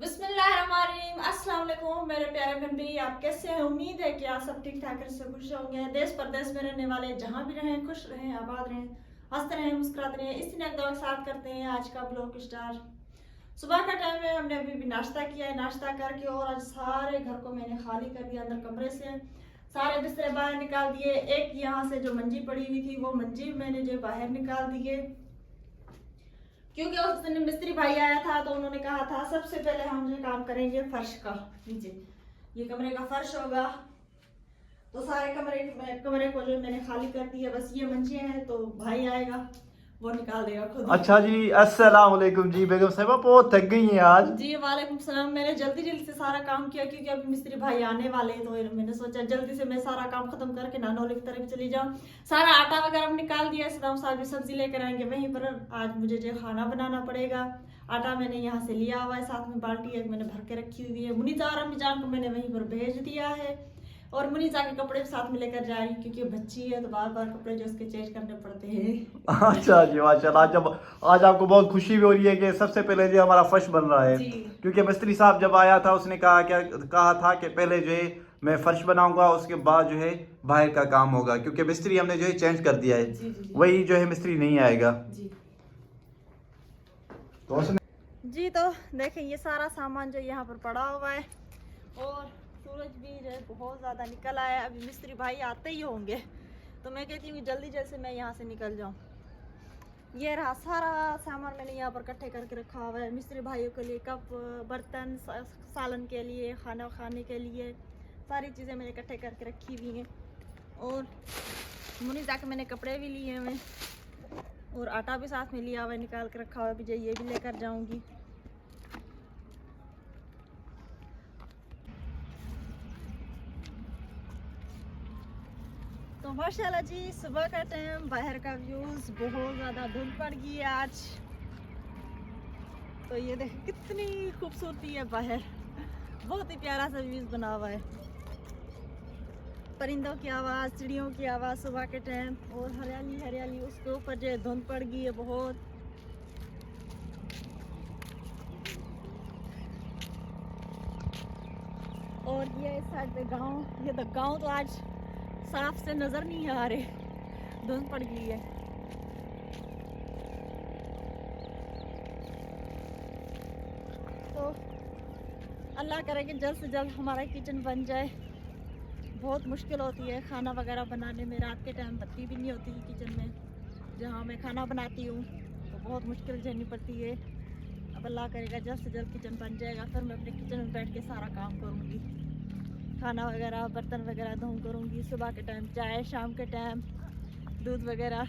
बिस्मिल्लाहिर्रहमानिर्रहीम। अस्सलाम वालेकुम मेरे प्यारे बहन, आप कैसे हैं? उम्मीद है कि आप सब ठीक ठाक से खुश होंगे। देश परदेश में रहने वाले जहाँ भी रहें खुश रहें, आबाद रहें, हंसते रहें, मुस्कुराते रहें। इसी नेक दुआ के साथ करते हैं आज का ब्लॉग स्टार। सुबह का टाइम है, हमने अभी भी नाश्ता किया है। नाश्ता करके और आज सारे घर को मैंने खाली कर दिया। अंदर कमरे से सारे बिस्तरे बाहर निकाल दिए। एक यहाँ से जो मंजी पड़ी हुई थी वो मंजी मैंने जो बाहर निकाल दिए, क्योंकि उस दिन मिस्त्री भाई आया था तो उन्होंने कहा था सबसे पहले हम जो काम करेंगे फर्श का। नीचे ये कमरे का फर्श होगा, तो सारे कमरे को जो मैंने खाली कर दिया। बस ये मंजियां हैं तो भाई आएगा वो निकाल देगा खुद। अच्छा जी, अस्सलाम वालेकुम जी। बेगम साहिबा बहुत थक गई हैं आज। जी वालेकुम सलाम। मैंने जल्दी जल्दी से सारा काम किया क्योंकि अभी मिस्त्री भाई आने वाले हैं, तो मैंने सोचा जल्दी से मैं सारा काम खत्म करके नानौली की तरफ चली जाऊं। सारा आटा वगैरह निकाल दिया। सदाम साहब भी सब्जी लेकर आएंगे, वहीं पर आज मुझे जो खाना बनाना पड़ेगा। आटा मैंने यहाँ से लिया हुआ है, साथ में बाल्टी एक मैंने भर के रखी हुई है। मुनीजा और अम्मीजान को मैंने वहीं पर भेज दिया है, और मुनीजा के कपड़े भी साथ में लेकर जा रही क्योंकि बच्ची है तो बार बार कपड़े जो उसके चेंज करने पड़ते हैं। अच्छा जी, माशाल्लाह। आज आपको बहुत खुशी भी हो रही है कि सबसे पहले जो हमारा फर्श बन रहा है, क्योंकि मिस्त्री साहब जब आया था उसने कहा था कि पहले जो है मैं फर्श बनाऊंगा, उसके बाद जो है बाहर का काम होगा, क्योंकि मिस्त्री हमने जो है चेंज कर दिया है। जी। वही जो है मिस्त्री नहीं आएगा जी तो उसने तो देखें ये सारा सामान जो यहाँ पर पड़ा हुआ है, और सूरज भी जो है बहुत ज़्यादा निकल आया है। अभी मिस्त्री भाई आते ही होंगे, तो मैं कहती हूँ जल्दी जल्दी से मैं यहाँ से निकल जाऊँ। ये रहा सारा सामान मैंने यहाँ पर इकट्ठे करके रखा हुआ है। मिस्त्री भाइयों के लिए कप, बर्तन, सालन के लिए, खाना खाने के लिए सारी चीज़ें मैंने इकट्ठे करके रखी हुई हैं। और मुनीजा के मैंने कपड़े भी लिए हुए, और आटा भी साथ में लिया हुआ है, निकाल के रखा हुआ है। अभी ये भी लेकर जाऊँगी। तो माशाल्लाह जी, सुबह का टाइम, बाहर का व्यूज़, बहुत ज़्यादा धूप पड़ गई है आज। तो ये देख कितनी खूबसूरती है बाहर, बहुत ही प्यारा सा व्यूज़ बना हुआ है। परिंदों की आवाज़, चिड़ियों की आवाज़ सुबह के टाइम, और हरियाली हरियाली। उसके ऊपर जो धुंध पड़ गई है बहुत। और ये इस साइड पे गांव, ये तो गांव तो आज साफ से नजर नहीं आ रहे, धुंध पड़ गई है। तो अल्लाह करे कि जल्द से जल्द हमारा किचन बन जाए। बहुत मुश्किल होती है खाना वगैरह बनाने में। रात के टाइम बत्ती भी नहीं होती किचन में जहाँ मैं खाना बनाती हूँ, तो बहुत मुश्किल झेलनी पड़ती है। अब अल्लाह करेगा जल्द से जल्द किचन बन जाएगा, फिर मैं अपने किचन में बैठ के सारा काम करूँगी। खाना वगैरह, बर्तन वगैरह धो करूँगी। सुबह के टाइम चाय, शाम के टाइम दूध वगैरह।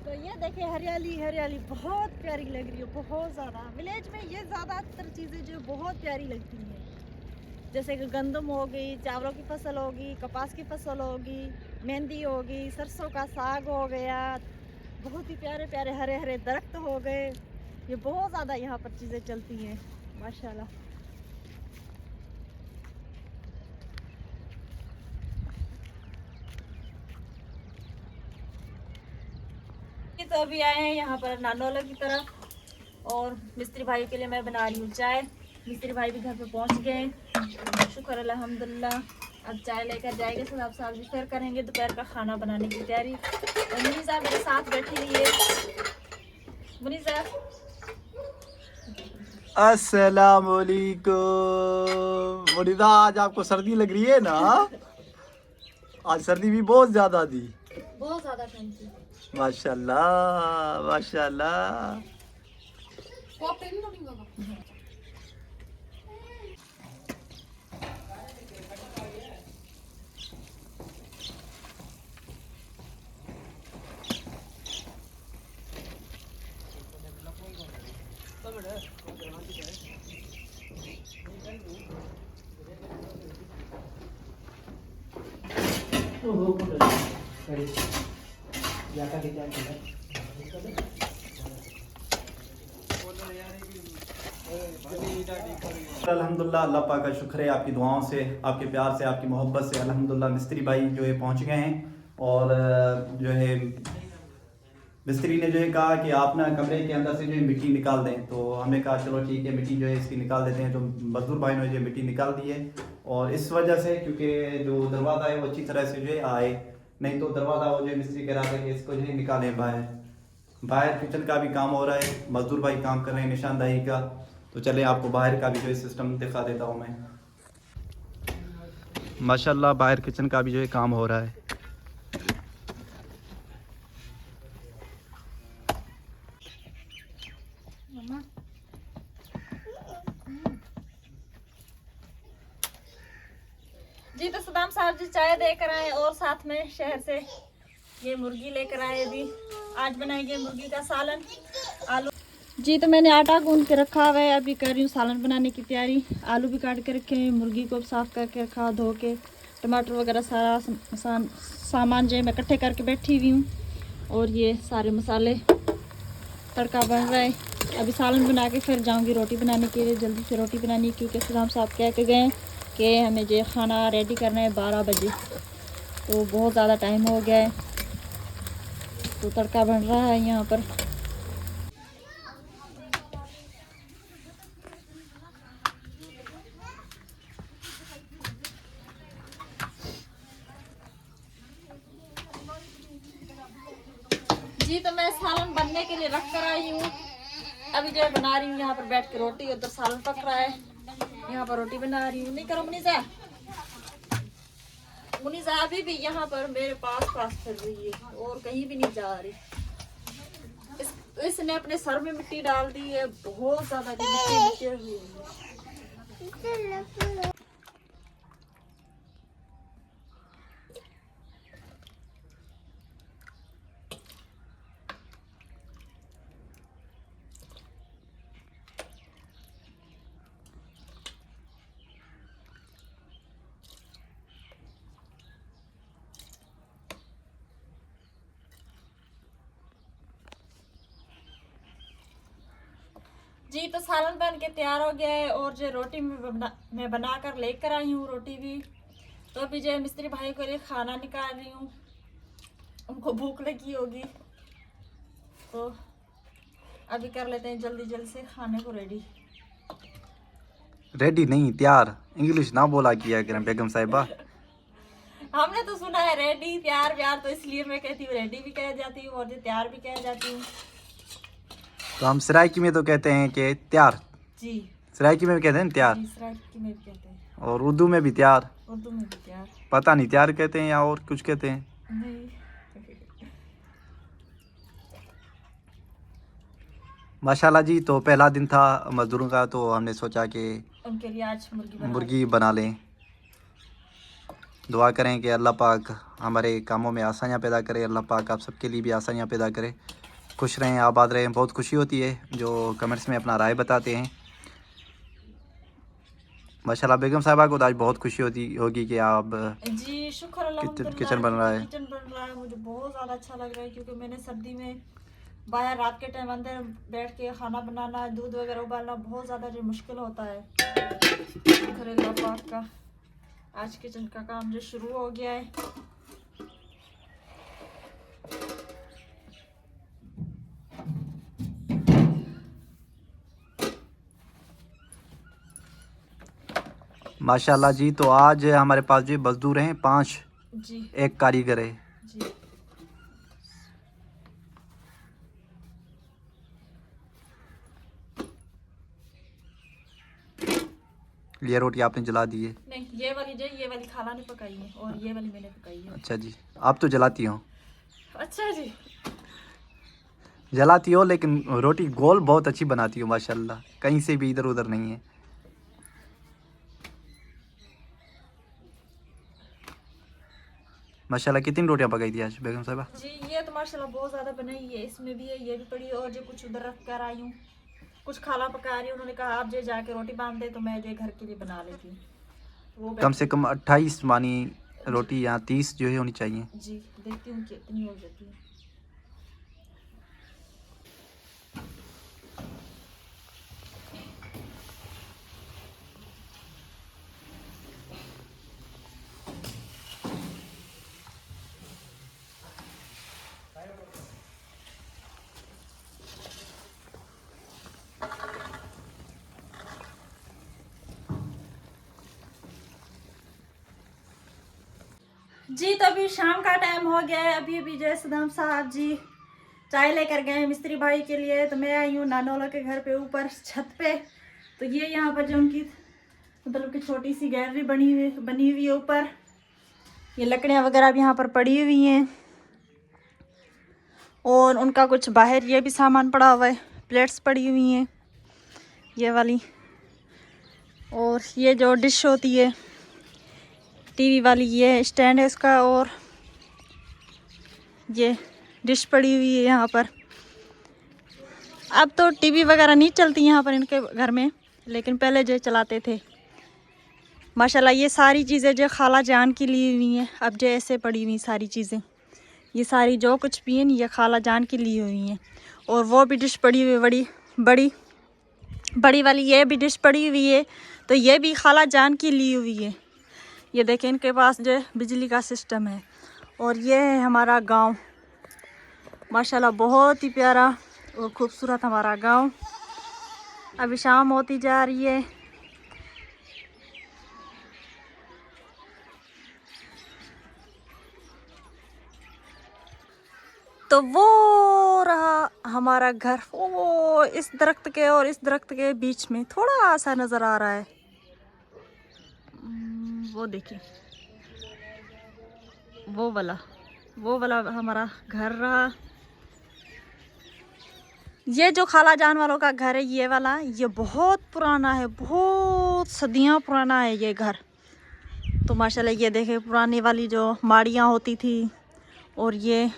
तो ये देखे हरियाली हरियाली बहुत प्यारी लग रही है, बहुत ज़्यादा। विलेज में ये ज़्यादातर चीज़ें जो बहुत प्यारी लगती हैं, जैसे कि गंदम हो गई, चावलों की फसल होगी, कपास की फसल होगी, मेहंदी होगी, सरसों का साग हो गया, बहुत ही प्यारे प्यारे हरे हरे दरख्त हो गए। ये बहुत ज़्यादा यहाँ पर चीज़ें चलती हैं माशाल्लाह। तो अभी आए हैं यहाँ पर नानौला की तरफ, और मिस्त्री भाई के लिए मैं बना रही हूँ चाय। मिस्त्री भाई भी घर पे पहुँच गए, शुक्र अल्हम्दुलिल्लाह। अब चाय लेकर जाएंगे, सब साथ भी फिर करेंगे दोपहर का खाना बनाने की तैयारी। और मुनीजा मेरे साथ बैठी हुई है। मुनीजा, अस्सलाम वालेकुम। मुनीजा, आज आपको सर्दी लग रही है ना? आज सर्दी भी बहुत ज्यादा थी। बहुत ज़्यादा थैंक यू। माशाल्लाह माशाल्लाह। अल्हम्दुलिल्लाह, अल्लाह पाक का शुक्र है, आपकी दुआओं से, आपके प्यार से, आपकी मोहब्बत से अल्हम्दुलिल्लाह मिस्त्री भाई जो है पहुंच गए हैं। और जो है मिस्त्री ने जो है कहा कि आप ना कमरे के अंदर से जो है मिट्टी निकाल दें, तो हमने कहा चलो ठीक है, मिट्टी जो है इसकी निकाल देते हैं। तो मजदूर भाई ने जो मिट्टी निकाल दी है, और इस वजह से क्योंकि जो दरवाज़ा है वो अच्छी तरह से जो है आए, नहीं तो दरवाज़ा वो जो है मिस्त्री कह रहा था कि इसको जो है निकालें बाहर। बाहर किचन का भी काम हो रहा है, मजदूर भाई काम कर रहे हैं निशानदाही का। तो चले आपको बाहर का भी जो है सिस्टम दिखा देता हूँ मैं। माशाल्लाह बाहर किचन का भी जो है काम हो रहा है। जी तो सदाम साहब जी चाय देकर आए और साथ में शहर से ये मुर्गी लेकर आए। अभी आज बनाएंगे मुर्गी का सालन, आलू। जी तो मैंने आटा गूंद के रखा हुआ है, अभी कर रही हूँ सालन बनाने की तैयारी। आलू भी काट के रखे हैं, मुर्गी को साफ करके रखा, धो के, टमाटर वगैरह सारा सामान जो है मैं इकट्ठे करके बैठी हुई हूँ। और ये सारे मसाले, तड़का बन रहा है। अभी सालन बना के फिर जाऊँगी रोटी बनाने के लिए, जल्दी से रोटी बनानी, क्योंकि सदाम साहब कह के गए कि हमें जो खाना रेडी करना है 12 बजे, तो बहुत ज़्यादा टाइम हो गया है। तो तड़का बन रहा है यहाँ पर। जी तो मैं सालन बनने के लिए रख कर आई हूँ, अभी जो बना रही हूँ यहाँ पर बैठ के रोटी। उधर सालन पक रहा है, यहाँ पर रोटी बना रही हूँ। नहीं करो मुनीजा, मुनीजा अभी भी यहाँ पर मेरे पास फिर रही है और कहीं भी नहीं जा रही। इसने अपने सर में मिट्टी डाल दी है, बहुत ज्यादा मिट्टी हुई है। जी तो सालन बन के तैयार हो गया है, और जो रोटी मैं बना कर लेकर आई हूँ रोटी भी। तो अभी जो मिस्त्री भाई के लिए खाना निकाल रही हूँ, उनको भूख लगी होगी, तो अभी कर लेते हैं जल्दी जल्दी से खाने को रेडी। रेडी नहीं, तैयार। इंग्लिश ना बोला किया करें बेगम साहिबा। हमने तो सुना है रेडी तैयार व्यार, तो इसलिए मैं कहती हूँ रेडी भी कह जाती हूँ और जो तैयार भी कह जाती हूँ। तो हम सराइकी में तो कहते हैं कि तैयार, जी सराइकी में भी कहते हैं तैयार, सराइकी में भी कहते हैं, और उर्दू में भी तैयार। उर्दू में भी तैयार, पता नहीं तैयार कहते हैं या और कुछ कहते हैं। नहीं। माशाल्लाह जी, तो पहला दिन था मजदूरों का, तो हमने सोचा कि उनके लिए आज मुर्गी बना लें। दुआ करें कि अल्लाह पाक हमारे कामों में आसानियाँ पैदा करे, अल्लाह पाक आप सबके लिए भी आसानियाँ पैदा करे। खुश रहें, आबाद रहें। बहुत खुशी होती है जो कमेंट्स में अपना राय बताते हैं। माशाल्लाह बेगम साहिबा को तो आज बहुत खुशी होगी कि आप जी शुक्र अल्हम्दुलिल्लाह किचन बन रहा है। किचन बन रहा है, मुझे बहुत ज़्यादा अच्छा लग रहा है, क्योंकि मैंने सर्दी में बाहर रात के टाइम अंदर बैठ के खाना बनाना, दूध वगैरह उबालना बहुत ज़्यादा जो मुश्किल होता है। शुक्र अल्लाह पाक का, आज किचन का काम जो शुरू हो गया है। माशाल्लाह जी, तो आज हमारे पास जो मजदूर हैं 5 जी, एक कारीगर है जी। ये रोटी आपने जला दी है? नहीं, ये वाली खाला ने पकाई है और ये वाली मैंने पकाई है। अच्छा जी, आप तो जलाती हो। अच्छा जी, जलाती हो, लेकिन रोटी गोल बहुत अच्छी बनाती हो माशाल्लाह, कहीं से भी इधर उधर नहीं है। माशाल्लाह कितनी रोटियां पकाई थी आज बेगम साहिबा? जी ये तो माशाल्लाह बहुत ज़्यादा बनाई है, इसमें भी है, ये भी पड़ी है, और जो कुछ उधर रख कर आई हूँ, कुछ खाला पका रही है। उन्होंने कहा आप जो जाके रोटी बांध दे, तो मैं जो घर के लिए बना लेती हूँ। वो कम से कम 28 मानी रोटी यहाँ 30 जो है होनी चाहिए। जी देखती हूँ कितनी हो जाती है। जी तो अभी शाम का टाइम हो गया है। अभी अभी जो है सदाम साहब जी चाय लेकर गए हैं मिस्त्री भाई के लिए। तो मैं आई हूँ नानोला के घर पे ऊपर छत पे। तो ये यहाँ पर जो उनकी मतलब कि छोटी सी गैलरी बनी हुई है ऊपर। ये लकड़ियाँ वगैरह भी यहाँ पर पड़ी हुई हैं और उनका कुछ बाहर ये भी सामान पड़ा हुआ है। प्लेट्स पड़ी हुई हैं ये वाली, और ये जो डिश होती है टीवी वाली ये स्टैंड है इसका, और ये डिश पड़ी हुई है यहाँ पर। अब तो टीवी वगैरह नहीं चलती यहाँ पर इनके घर में, लेकिन पहले जो चलाते थे। माशाल्लाह ये सारी चीज़ें जो खाला जान की ली हुई हैं, अब जो ऐसे पड़ी हुई सारी चीज़ें, ये सारी जो कुछ भी है ये खाला जान की ली हुई हैं। और वो भी डिश पड़ी हुई है बड़ी बड़ी वाली, ये भी डिश पड़ी हुई है, तो ये भी खाला जान की ली हुई है। ये देखें इनके पास जो बिजली का सिस्टम है। और ये है हमारा गांव, माशाल्लाह बहुत ही प्यारा और ख़ूबसूरत हमारा गांव। अभी शाम होती जा रही है। तो वो रहा हमारा घर, वो इस दरख्त के और इस दरख्त के बीच में थोड़ा सा नज़र आ रहा है। वो देखिए वो वाला हमारा घर रहा। ये जो खाला जान वालों का घर है ये वाला, ये बहुत पुराना है, बहुत सदियां पुराना है ये घर। तो माशाल्लाह ये देखे पुरानी वाली जो माड़ियाँ होती थी, और ये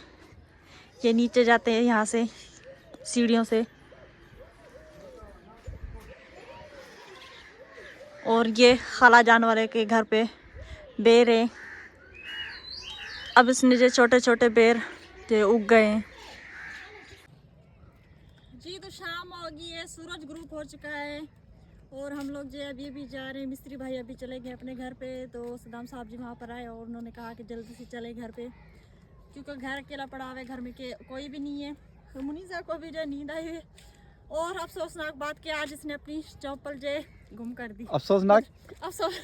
नीचे जाते हैं यहाँ से सीढ़ियों से। और ये खाला जान वाले के घर पे बेर है। अब इसने जो छोटे छोटे बेर जो उग गए हैं। जी तो शाम हो गई है, सूरज ग्रुप हो चुका है और हम लोग जो अभी भी जा रहे हैं। मिस्त्री भाई अभी चले गए अपने घर पे। तो सदाम साहब जी वहाँ पर आए और उन्होंने कहा कि जल्दी से चले घर पे, क्योंकि घर अकेला पड़ा हुआ है, घर में के कोई भी नहीं है। तो मुनीसा को भी जो नींद आई हुई। और अफसोसनाक बात कि आज इसने अपनी चप्पल जो गुम कर दी। अफसोसनाक अफसोस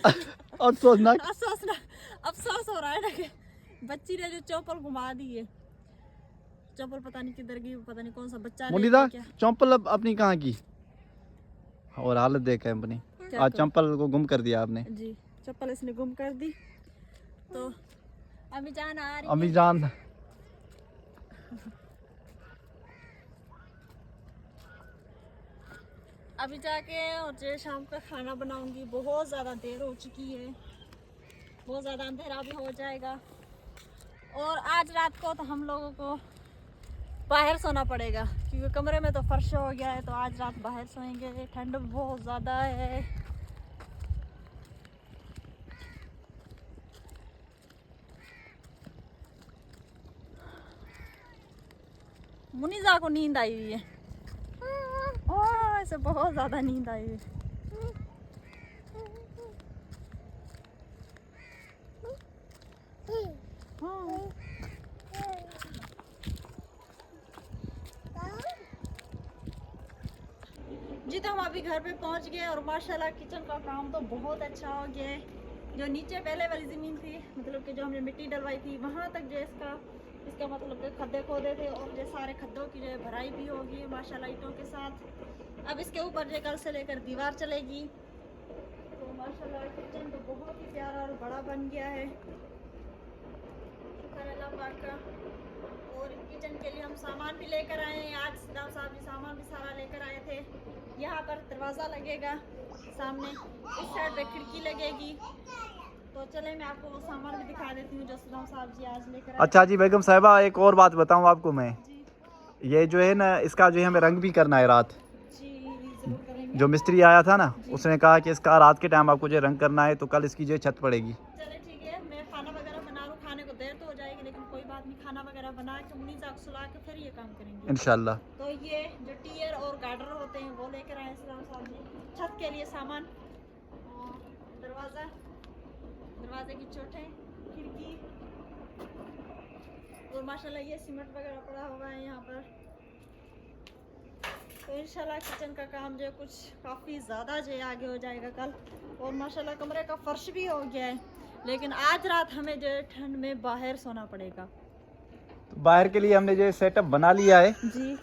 हो रहा है ना कि बच्ची ने जो चप्पल घुमा दी है। चप्पल पता नहीं किधर गई, पता नहीं कौन सा बच्चा मुनीसा चप्पल अपनी कहाँ की, और हालत देख है अपनी। आज चप्पल को गुम कर दिया आपने। जी चप्पल इसने गुम कर दी। तो अम्मी जान आ रही है। अम्मी जान अभी जाके और जो शाम का खाना बनाऊंगी। बहुत ज़्यादा देर हो चुकी है, बहुत ज़्यादा अंधेरा भी हो जाएगा। और आज रात को तो हम लोगों को बाहर सोना पड़ेगा, क्योंकि कमरे में तो फर्श हो गया है। तो आज रात बाहर सोएंगे, ठंड बहुत ज़्यादा है। मुनीजा को नींद आई हुई है, ऐसे बहुत ज़्यादा नींद आई हुई है। जी तो हम अभी घर पे पहुंच गए और माशाल्लाह किचन का काम तो बहुत अच्छा हो गया है। जो नीचे पहले वाली ज़मीन थी, मतलब कि जो हमने मिट्टी डलवाई थी, वहाँ तक जो इसका मतलब कि खड्डे खोदे थे, और जो सारे खड्डों की जो भराई भी होगी माशाल्लाह ईंटों के साथ। अब इसके ऊपर जो कल से लेकर दीवार चलेगी। तो माशाल्लाह किचन तो बहुत ही प्यारा और बड़ा बन गया है, शुक्र अल्लाह पाक का। और किचन के लिए हम सामान भी लेकर आए हैं। आज सदाम साहब भी सामान भी सारा लेकर आए थे। यहाँ पर दरवाज़ा लगेगा सामने, इस साइड पे खिड़की लगेगी। तो चले मैं आपको वो सामान भी दिखा देती हूँ जो सदाम साहब जी आज लेकर आए। अच्छा जी बेगम साहिबा, एक और बात बताऊँ आपको मैं। ये जो है ना, इसका जो है हमें रंग भी करना है रात। जी जरूर करेंगे। जो मिस्त्री आया था ना, उसने कहा कि इसका रात के टाइम आपको जो रंग करना है, तो कल इसकी जो छत पड़ेगी। चले ठीक है, मैं खाना वगैरह बाद में खाना वगैरह बना के मुनीज़ा को सुला के फिर ये काम करेंगे इंशाल्लाह। तो ये जो टियर और गार्डर होते हैं वो लेकर आए सलाम साहब जी, छत के लिए सामान, और दरवाजे की चोटें, खिड़की, और माशाल्लाह ये सीमेंट वगैरह पड़ा हुआ है यहाँ पर। तो इंशाल्लाह किचन का काम जो है कुछ काफ़ी ज़्यादा जो है आगे हो जाएगा कल। और माशाल्लाह कमरे का फर्श भी हो गया है, लेकिन आज रात हमें जो है ठंड में बाहर सोना पड़ेगा। तो बाहर के लिए हमने जो सेटअप बना लिया है जी।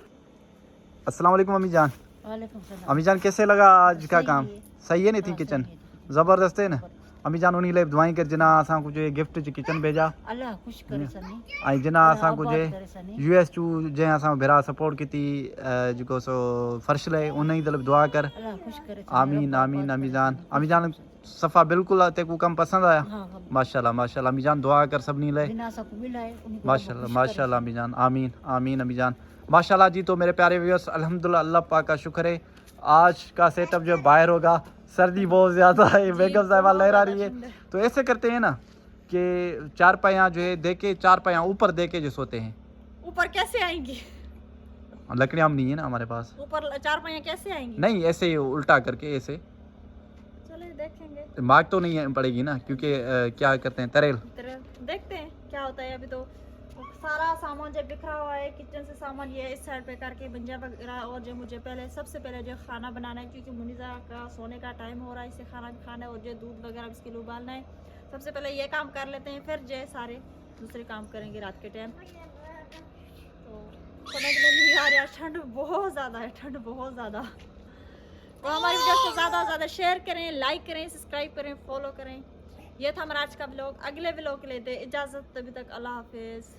अस्सलाम वालेकुम अम्मी जान। वालेकुम सलाम। अम्मी जान कैसे लगा आज का सही काम? है। सही है नहीं थी हाँ, किचन सही है। ज़बरदस्त है ना? अम्मी जान उन्हीं लाइ दुआई कर जिना असां को जो गिफ्ट जो किचन भेजा अल्लाह खुश करे सनी, ऐं जिना असां को जो करे सनी। US चू जंहिं असां भिरा सपोर्ट की थी जेको सो फर्श लाइ उन जी तरफ़ दुआ कर। अल्लाह खुश करे सनी। आमीन आमीन अम्मी जान सफ़ा बिल्कुलु ते को कम पसंद आया? हाँ, हाँ। माशाल्लाह माशाल्लाह अम्मी जान दुआ कर सभिनी लाइ। बिना सब मिलाए उनको माशाल्लाह खुश माशाल्लाह अम्मी जान आमीन आमीन अम्मी जान माशाल्लाह जी। तो मेरे प्यारे व्यूअर्स अल्हम्दुलिल्लाह अल्लाह पाक का शुक्र है आज का सेटअप जो बाहर होगा। सर्दी बहुत ज़्यादा है, बेगम साहिबा लहरा रही है। तो ऐसे करते हैं ना कि चारपाइयाँ जो है दे के, चारपाइयाँ ऊपर दे के जो सोते हैं। ऊपर कैसे आएंगी? लकड़ियाँ नहीं है ना हमारे पास। ऊपर चारपाइयाँ कैसे आएंगी? नहीं ऐसे ही उल्टा करके ऐसे। चलिए देखेंगे। मार्क तो नहीं पड़ेगी ना क्योंकि क्या करते हैं तरेल। देखते हैं क्या होता है। अभी तो सारा सामान जो बिखरा हुआ है किचन से, सामान ये इस साइड पे करके बंजा वगैरह, और जो मुझे सबसे पहले जो खाना बनाना है क्योंकि मुनीज़ा का सोने का टाइम हो रहा है, इसे खाना भी खाना है और जो दूध वगैरह इसके लिए उबालना है। सबसे पहले ये काम कर लेते हैं, फिर जो सारे दूसरे काम करेंगे रात के टाइम। तो समझ में नहीं आ रहा, ठंड बहुत ज़्यादा है, ठंड बहुत ज़्यादा। तो हमारी वीडियो को ज़्यादा से ज़्यादा शेयर करें, लाइक करें, सब्सक्राइब करें, फॉलो करें। ये था हमारा आज का ब्लॉग। अगले ब्लॉग के लिए दे इजाज़त, तभी तक अल्लाह हाफिज़।